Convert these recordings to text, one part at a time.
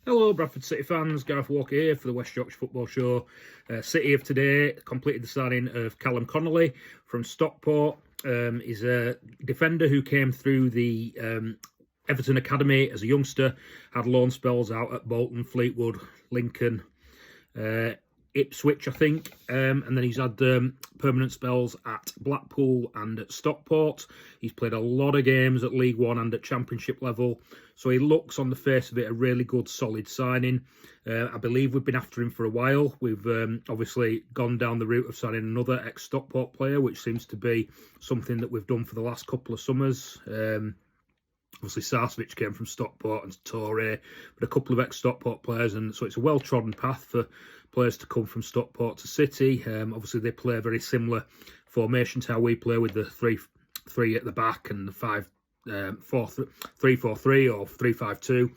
Hello Bradford City fans, Gareth Walker here for the West Yorkshire Football Show. City of today completed the signing of Callum Connolly from Stockport. He's a defender who came through the Everton Academy as a youngster, had loan spells out at Bolton, Fleetwood, Lincoln, Ipswich, I think, and then he's had permanent spells at Blackpool and at Stockport. He's played a lot of games at League One and at Championship level, so he looks on the face of it a really good, solid signing. I believe we've been after him for a while. We've obviously gone down the route of signing another ex-Stockport player, which seems to be something that we've done for the last couple of summers. Obviously, Sarcevic came from Stockport and Torre, but a couple of ex-Stockport players, and so it's a well-trodden path for players to come from Stockport to City. Obviously, they play a very similar formation to how we play, with the 3-3 at the back and the 3-4-3 or 3-5-2.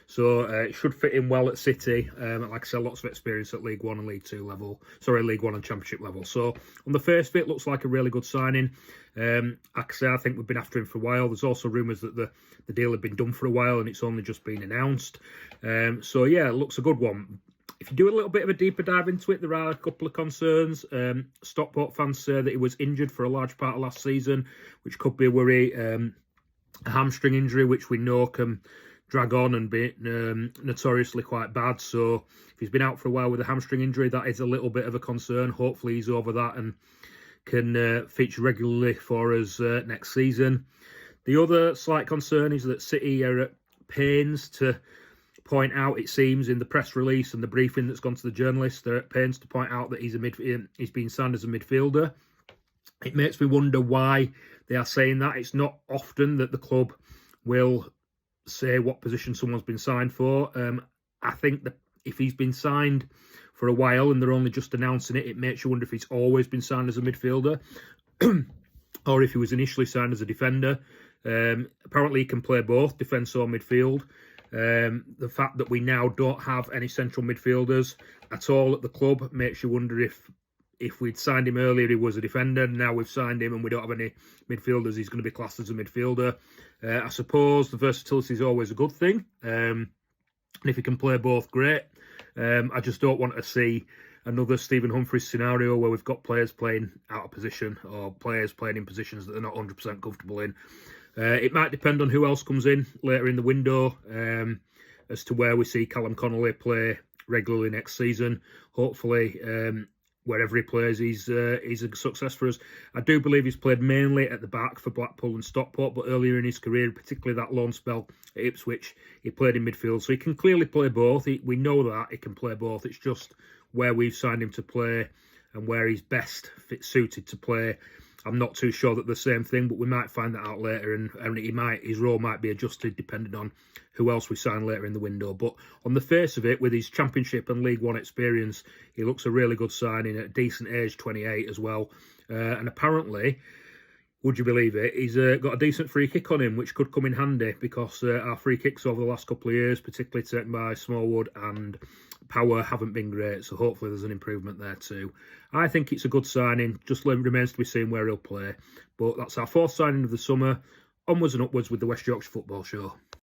So it should fit in well at City. Like I said, lots of experience at League One and League Two level. Sorry, League One and Championship level. So on the face of it, looks like a really good signing. Like I say, I think we've been after him for a while. There's also rumours that the deal had been done for a while and it's only just been announced. So yeah, it looks a good one. If you do a little bit of a deeper dive into it, there are a couple of concerns. Stockport fans say that he was injured for a large part of last season, which could be a worry. A hamstring injury, which we know can drag on and be notoriously quite bad. So if he's been out for a while with a hamstring injury, that is a little bit of a concern. Hopefully he's over that and can feature regularly for us next season. The other slight concern is that City are at pains to point out, it seems, in the press release and the briefing that's gone to the journalists, they're at pains to point out that he's been signed as a midfielder. It makes me wonder why they are saying that. It's not often that the club will say what position someone's been signed for. I think that if he's been signed for a while and they're only just announcing it, it makes you wonder if he's always been signed as a midfielder or if he was initially signed as a defender. Apparently he can play both, defence or midfield. The fact that we now don't have any central midfielders at all at the club makes you wonder if we'd signed him earlier, he was a defender. Now we've signed him and we don't have any midfielders, he's going to be classed as a midfielder. I suppose the versatility is always a good thing. And if he can play both, great. I just don't want to see another Stephen Humphries scenario where we've got players playing out of position or players playing in positions that they're not 100% comfortable in. It might depend on who else comes in later in the window as to where we see Callum Connolly play regularly next season. Hopefully, wherever he plays, he's a success for us. I do believe he's played mainly at the back for Blackpool and Stockport, but earlier in his career, particularly that loan spell at Ipswich, he played in midfield. So he can clearly play both. We know that he can play both. It's just where we've signed him to play and where he's best suited to play. I'm not too sure that the same thing, but we might find that out later, and his role might be adjusted depending on who else we sign later in the window. But on the face of it, with his Championship and League One experience, he looks a really good signing at a decent age, 28 as well. And apparently, would you believe it, he's got a decent free kick on him, which could come in handy because our free kicks over the last couple of years, particularly taken by Smallwood and Power, haven't been great. So hopefully there's an improvement there too. I think it's a good signing. Just remains to be seen where he'll play. But that's our fourth signing of the summer. Onwards and upwards with the West Yorkshire Football Show.